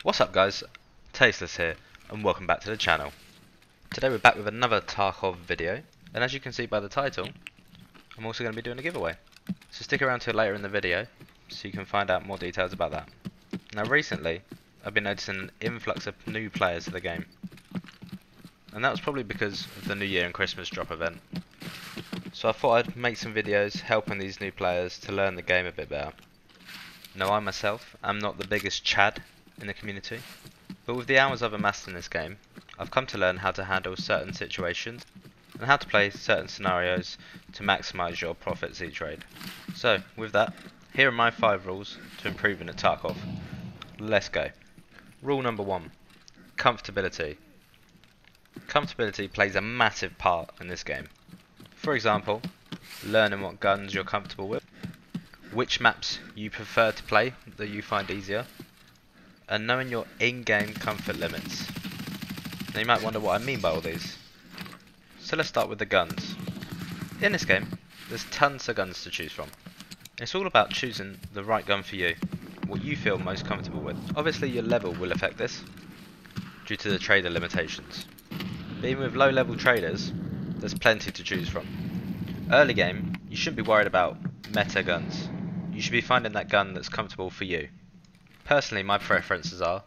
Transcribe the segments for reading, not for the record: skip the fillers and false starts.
What's up guys, Tasteless here and welcome back to the channel. Today we're back with another Tarkov video, and as you can see by the title, I'm also going to be doing a giveaway. So stick around till later in the video so you can find out more details about that. Now recently I've been noticing an influx of new players to the game, and that was probably because of the New Year and Christmas drop event. So I thought I'd make some videos helping these new players to learn the game a bit better. Now I myself am not the biggest Chad in the community, but with the hours I've amassed in this game, I've come to learn how to handle certain situations and how to play certain scenarios to maximise your profits each raid. So with that, here are my 5 rules to improving at Tarkov. Let's go. Rule number 1. Comfortability. Comfortability plays a massive part in this game. For example, learning what guns you're comfortable with, which maps you prefer to play that you find easier, and knowing your in-game comfort limits. Now you might wonder what I mean by all these. So let's start with the guns. In this game, there's tons of guns to choose from. It's all about choosing the right gun for you, what you feel most comfortable with. Obviously your level will affect this, due to the trader limitations. But even with low level traders, there's plenty to choose from. Early game, you shouldn't be worried about meta guns. You should be finding that gun that's comfortable for you. Personally, my preferences are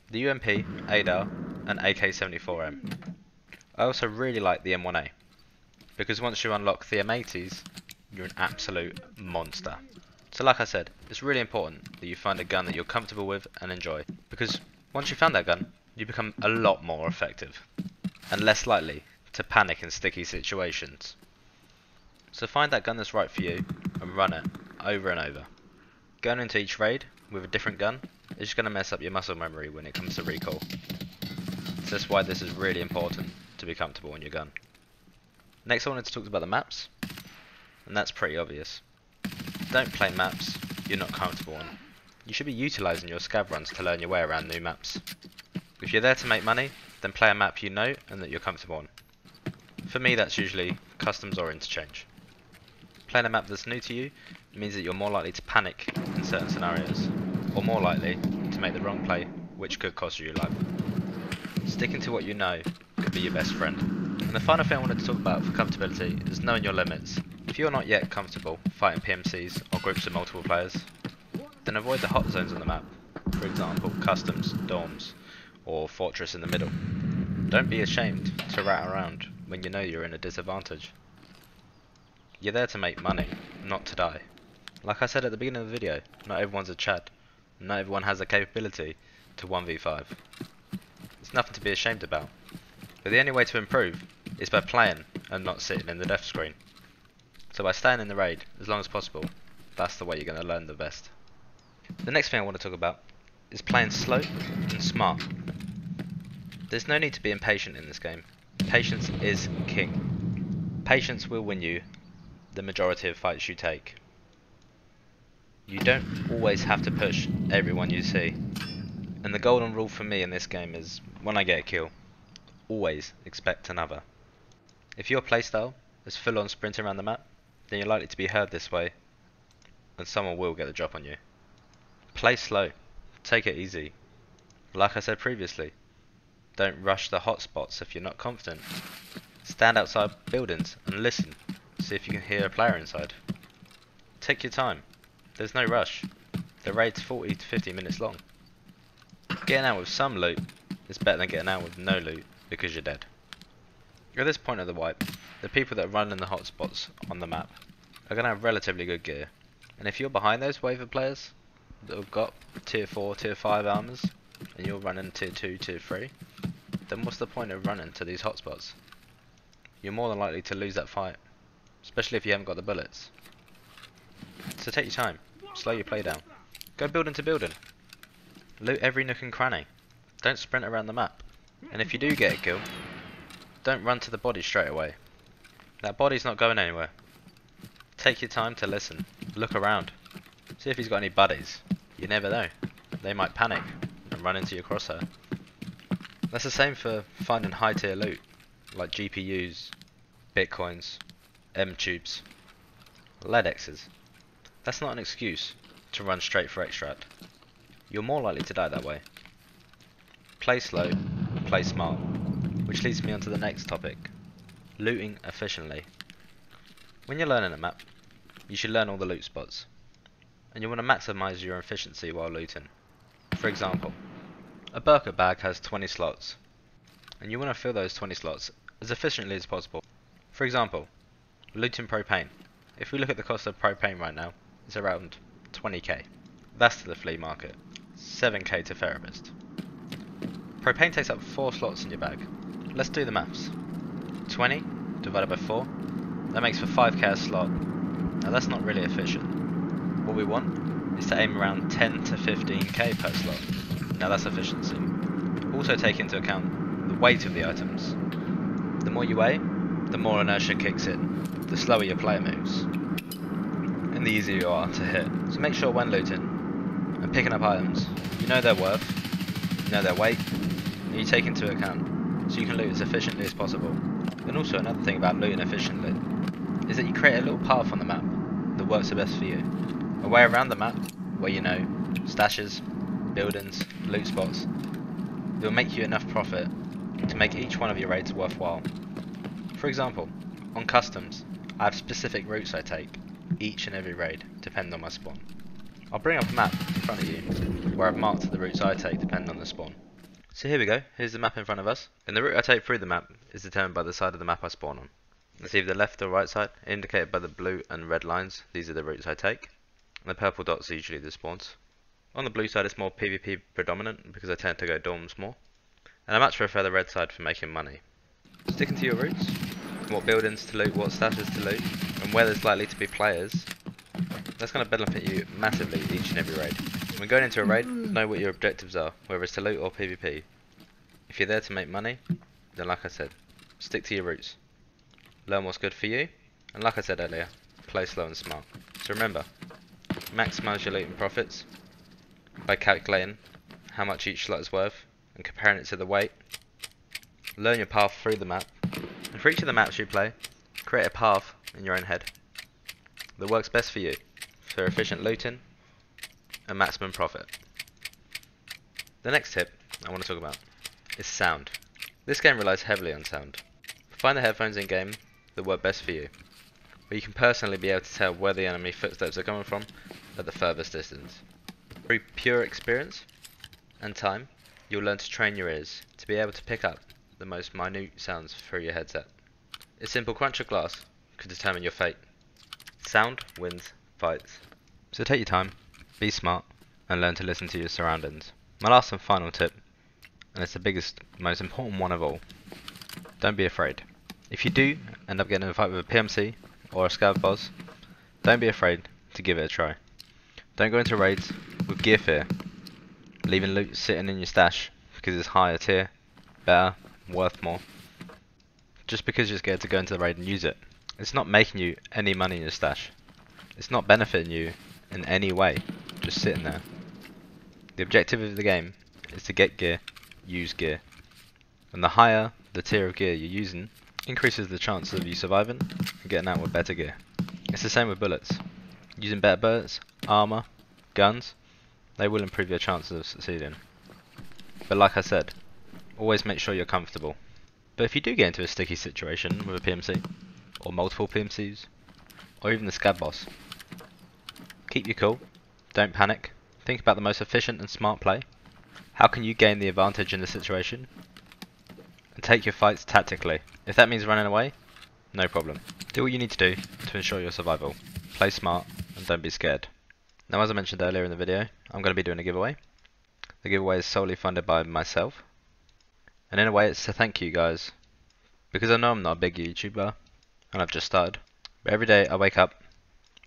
the UMP, ADAR and AK-74M. I also really like the M1A, because once you unlock the M80s, you're an absolute monster. So like I said, it's really important that you find a gun that you're comfortable with and enjoy, because once you've found that gun, you become a lot more effective, and less likely to panic in sticky situations. So find that gun that's right for you, and run it over and over. Going into each raid with a different gun is just going to mess up your muscle memory when it comes to recall. So that's why this is really important to be comfortable on your gun. Next I wanted to talk about the maps, and that's pretty obvious. Don't play maps you're not comfortable on. You should be utilising your scav runs to learn your way around new maps. If you're there to make money, then play a map you know and that you're comfortable on. For me that's usually customs or interchange. Playing a map that's new to you means that you're more likely to panic in certain scenarios, or more likely to make the wrong play, which could cost you your life. Sticking to what you know could be your best friend. And the final thing I wanted to talk about for comfortability is knowing your limits. If you're not yet comfortable fighting PMCs or groups of multiple players, then avoid the hot zones on the map, for example customs, dorms, or fortress in the middle. Don't be ashamed to rat around when you know you're in a disadvantage. You're there to make money, not to die. Like I said at the beginning of the video, not everyone's a Chad. Not everyone has the capability to 1v5. It's nothing to be ashamed about. But the only way to improve is by playing and not sitting in the death screen. So by staying in the raid as long as possible, that's the way you're going to learn the best. The next thing I want to talk about is playing slow and smart. There's no need to be impatient in this game. Patience is king. Patience will win you the majority of fights you take. You don't always have to push everyone you see. And the golden rule for me in this game is, when I get a kill, always expect another. If your playstyle is full on sprinting around the map, then you're likely to be heard this way, and someone will get the drop on you. Play slow, take it easy. Like I said previously, don't rush the hotspots if you're not confident. Stand outside buildings and listen, see if you can hear a player inside. Take your time, there's no rush. The raid's 40 to 50 minutes long. Getting out with some loot is better than getting out with no loot because you're dead. At this point of the wipe, the people that run in the hotspots on the map are going to have relatively good gear. And if you're behind those wave of players that have got tier 4, tier 5 armors, and you're running tier 2, tier 3, then what's the point of running to these hotspots? You're more than likely to lose that fight, especially if you haven't got the bullets. So take your time, slow your play down. Go building to building. Loot every nook and cranny. Don't sprint around the map. And if you do get a kill, don't run to the body straight away. That body's not going anywhere. Take your time to listen. Look around. See if he's got any buddies. You never know. They might panic and run into your crosshair. That's the same for finding high tier loot, like GPUs, bitcoins, M-tubes, LEDXs. That's not an excuse to run straight for extract. You're more likely to die that way. play slow, play smart, which leads me on to the next topic, looting efficiently. When you're learning a map, you should learn all the loot spots, and you want to maximise your efficiency while looting. For example, a burger bag has 20 slots, and you want to fill those 20 slots as efficiently as possible. For example, looting propane. If we look at the cost of propane right now, it's around 20k. That's to the flea market, 7k to therapist. Propane takes up 4 slots in your bag. Let's do the maths. 20 divided by 4, that makes for 5k a slot. Now that's not really efficient. What we want is to aim around 10 to 15k per slot. Now that's efficiency. Also take into account the weight of the items. The more you weigh, the more inertia kicks in, the slower your player moves, and the easier you are to hit. So make sure when looting and picking up items, you know their worth, you know their weight, and you take into account so you can loot as efficiently as possible. And also another thing about looting efficiently is that you create a little path on the map that works the best for you. A way around the map where you know stashes, buildings, loot spots. It will make you enough profit to make each one of your raids worthwhile. For example, on customs, I have specific routes I take each and every raid depending on my spawn. I'll bring up a map in front of you where I've marked the routes I take depending on the spawn. So here we go, here's the map in front of us, and the route I take through the map is determined by the side of the map I spawn on. It's either the left or right side, indicated by the blue and red lines. These are the routes I take, and the purple dots are usually the spawns. On the blue side it's more PvP predominant because I tend to go dorms more, and I much prefer the red side for making money. Sticking to your routes, what buildings to loot, what stashes to loot, and where there's likely to be players, that's going to benefit you massively each and every raid. When going into a raid, know what your objectives are, whether it's to loot or PvP. If you're there to make money, then like I said, stick to your routes. Learn what's good for you, and like I said earlier, play slow and smart. So remember, maximise your loot and profits by calculating how much each slot is worth and comparing it to the weight. Learn your path through the map, and for each of the maps you play, create a path in your own head that works best for you, for efficient looting and maximum profit. The next tip I want to talk about is sound. This game relies heavily on sound. Find the headphones in game that work best for you, where you can personally be able to tell where the enemy footsteps are coming from at the furthest distance. Through pure experience and time, you'll learn to train your ears to be able to pick up the most minute sounds through your headset. A simple crunch of glass could determine your fate. Sound wins fights. So take your time, be smart, and learn to listen to your surroundings. My last and final tip, and it's the biggest, most important one of all, don't be afraid. If you do end up getting in a fight with a PMC or a scav boss, don't be afraid to give it a try. Don't go into raids with gear fear, leaving loot sitting in your stash because it's higher tier, better, worth more, just because you're scared to go into the raid and use it. It's not making you any money in your stash. It's not benefiting you in any way, just sitting there. The objective of the game is to get gear, use gear, and the higher the tier of gear you're using increases the chance of you surviving and getting out with better gear. It's the same with bullets. Using better bullets, armor, guns, they will improve your chances of succeeding. But like I said, always make sure you're comfortable. But if you do get into a sticky situation with a PMC, or multiple PMCs, or even the scab boss, keep your cool, don't panic, think about the most efficient and smart play. How can you gain the advantage in the situation? And take your fights tactically. If that means running away, no problem. Do what you need to do to ensure your survival. Play smart and don't be scared. Now, as I mentioned earlier in the video, I'm going to be doing a giveaway. The giveaway is solely funded by myself, and in a way it's to thank you guys, because I know I'm not a big YouTuber and I've just started, but every day I wake up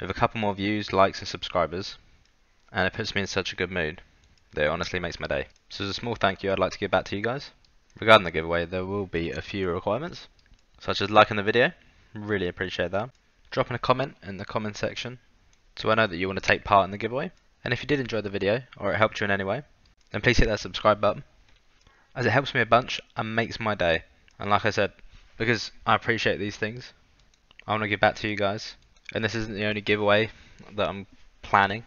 with a couple more views, likes and subscribers, and it puts me in such a good mood that it honestly makes my day. So as a small thank you, I'd like to give back to you guys. Regarding the giveaway, there will be a few requirements, such as liking the video, really appreciate that, dropping a comment in the comment section so I know that you want to take part in the giveaway, and if you did enjoy the video or it helped you in any way, then please hit that subscribe button, as it helps me a bunch and makes my day. And like I said, because I appreciate these things, I want to give back to you guys, and this isn't the only giveaway that I'm planning.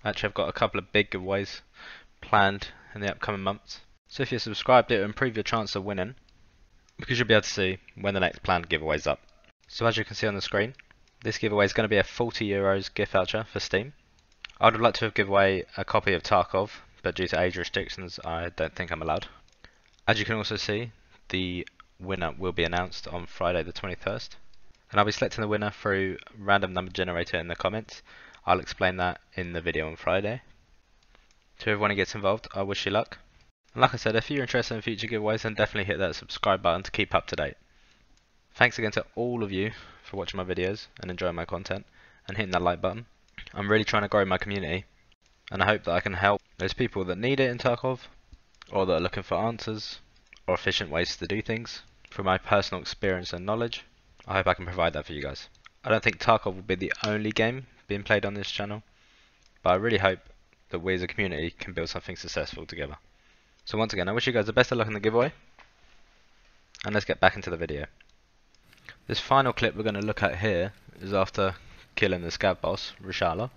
Actually, I've got a couple of big giveaways planned in the upcoming months. So if you're subscribed, it will improve your chance of winning, because you'll be able to see when the next planned giveaway is up. So as you can see on the screen, this giveaway is going to be a €40 gift voucher for Steam. I would have liked to have given away a copy of Tarkov, but due to age restrictions I don't think I'm allowed. As you can also see, the winner will be announced on Friday the 21st, and I'll be selecting the winner through random number generator in the comments. I'll explain that in the video on Friday. To everyone who gets involved, I wish you luck. And like I said, if you're interested in future giveaways, then definitely hit that subscribe button to keep up to date. Thanks again to all of you for watching my videos and enjoying my content and hitting that like button. I'm really trying to grow my community, and I hope that I can help those people that need it in Tarkov, or that are looking for answers or efficient ways to do things. From my personal experience and knowledge, I hope I can provide that for you guys. I don't think Tarkov will be the only game being played on this channel, but I really hope that we as a community can build something successful together. So once again, I wish you guys the best of luck in the giveaway, and let's get back into the video. This final clip we're going to look at here is after killing the scav boss, Rishala,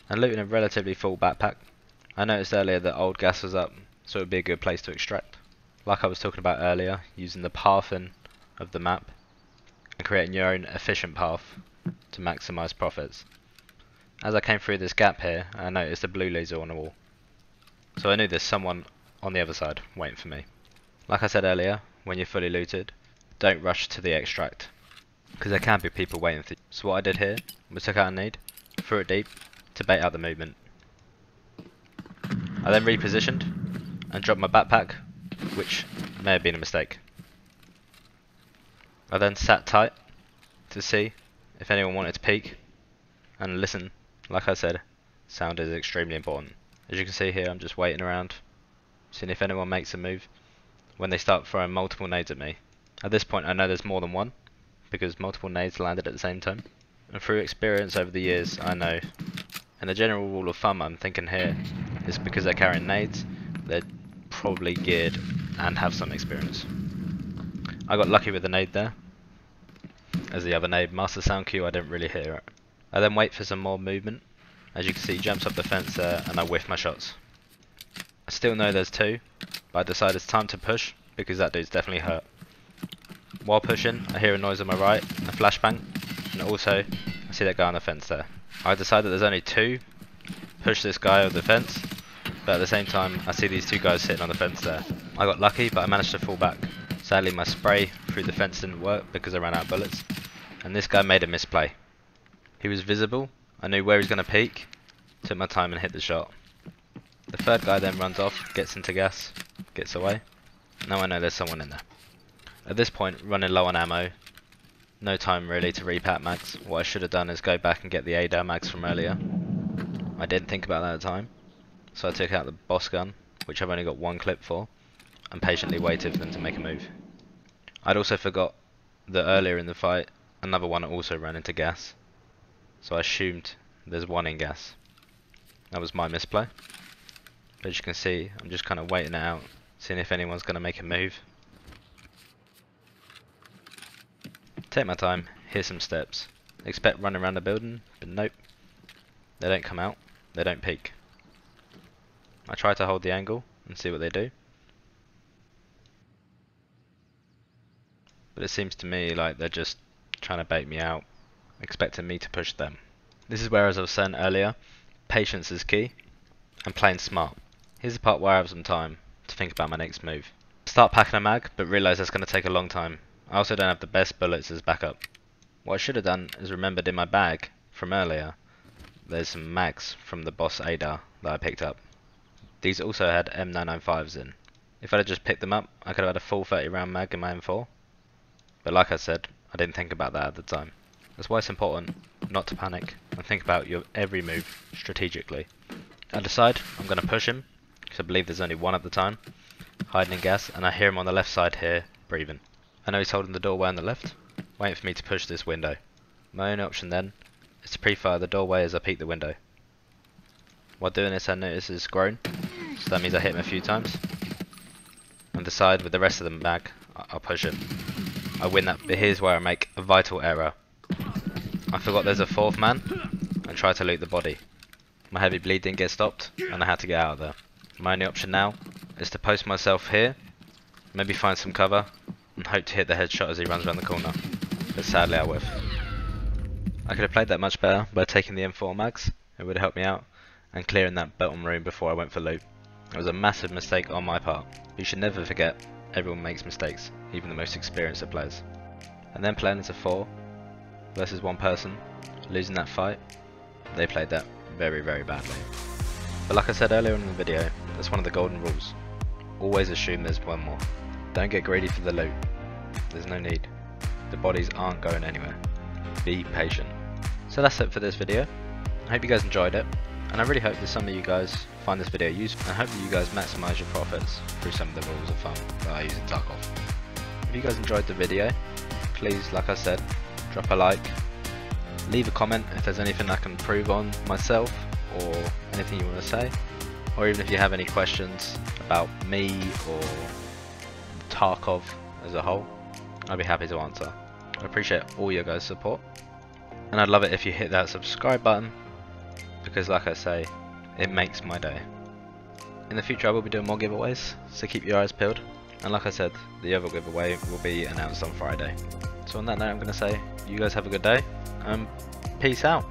and looting a relatively full backpack. I noticed earlier that old gas was up, so it would be a good place to extract. Like I was talking about earlier, using the pathing of the map and creating your own efficient path to maximise profits. As I came through this gap here, I noticed a blue laser on the wall, so I knew there's someone on the other side waiting for me. Like I said earlier, when you're fully looted, don't rush to the extract, because there can be people waiting for you. So what I did here was took out a nade, threw it deep to bait out the movement. I then repositioned and dropped my backpack, which may have been a mistake. I then sat tight to see if anyone wanted to peek and listen. Like I said, sound is extremely important. As you can see here, I'm just waiting around, seeing if anyone makes a move when they start throwing multiple nades at me. At this point I know there's more than one, because multiple nades landed at the same time. And through experience over the years, I know, and the general rule of thumb I'm thinking here is because they're carrying nades, they're probably geared and have some experience. I got lucky with the nade there, as the other nade, master sound cue, I didn't really hear it. I then wait for some more movement. As you can see, jumps up the fence there and I whiff my shots. I still know there's two, but I decide it's time to push because that dude's definitely hurt. While pushing, I hear a noise on my right, a flashbang, and also I see that guy on the fence there. I decide that there's only two, push this guy over the fence, but at the same time I see these two guys sitting on the fence there. I got lucky, but I managed to fall back. Sadly my spray through the fence didn't work because I ran out of bullets, and this guy made a misplay. He was visible, I knew where he was going to peek, took my time and hit the shot. The third guy then runs off, gets into gas, gets away. Now I know there's someone in there. At this point, running low on ammo, no time really to repack mags. What I should have done is go back and get the ADAR mags from earlier. I didn't think about that at the time, so I took out the boss gun, which I've only got one clip for, and patiently waited for them to make a move. I'd also forgot that earlier in the fight, another one also ran into gas, so I assumed there's one in gas. That was my misplay. But as you can see, I'm just kind of waiting it out, seeing if anyone's going to make a move. Take my time, hear some steps. Expect running around the building, but nope. They don't come out, they don't peek. I try to hold the angle and see what they do. But it seems to me like they're just trying to bait me out, expecting me to push them. This is where, as I was saying earlier, patience is key, and playing smart. Here's the part where I have some time to think about my next move. Start packing a mag, but realise that's going to take a long time. I also don't have the best bullets as backup. What I should have done is remembered in my bag from earlier, there's some mags from the boss ADAR that I picked up. These also had M995s in. If I'd have just picked them up, I could have had a full 30 round mag in my M4. But like I said, I didn't think about that at the time. That's why it's important not to panic and think about your every move strategically. I decide I'm going to push him, because I believe there's only one at the time, hiding in gas, and I hear him on the left side here, breathing. I know he's holding the doorway on the left, waiting for me to push this window. My only option then is to pre-fire the doorway as I peek the window. While doing this, I notice it's grown, so that means I hit him a few times. And decide with the rest of the mag, I'll push him. I win that, but here's where I make a vital error. I forgot there's a fourth man, and try to loot the body. My heavy bleed didn't get stopped, and I had to get out of there. My only option now is to post myself here, maybe find some cover, and hope to hit the headshot as he runs around the corner. But sadly I whiff. I could have played that much better by taking the M4 mags, it would have helped me out, and clearing that bottom room before I went for loot. It was a massive mistake on my part. You should never forget, everyone makes mistakes, even the most experienced of players. And then playing as a 4 versus 1 person, losing that fight, they played that very, very badly. But like I said earlier in the video, that's one of the golden rules. Always assume there's one more. Don't get greedy for the loot. There's no need. The bodies aren't going anywhere. Be patient. So that's it for this video. I hope you guys enjoyed it, and I really hope that some of you guys find this video useful, and I hope that you guys maximise your profits through some of the rules of thumb that I use in Tarkov. If you guys enjoyed the video, please, like I said, drop a like, leave a comment if there's anything I can improve on myself, or anything you want to say, or even if you have any questions about me or Tarkov as a whole, I'd be happy to answer. I appreciate all your guys' support, and I'd love it if you hit that subscribe button, because like I say, it makes my day. In the future I will be doing more giveaways, so keep your eyes peeled, and like I said, the other giveaway will be announced on Friday. So on that note, I'm going to say, you guys have a good day, and peace out.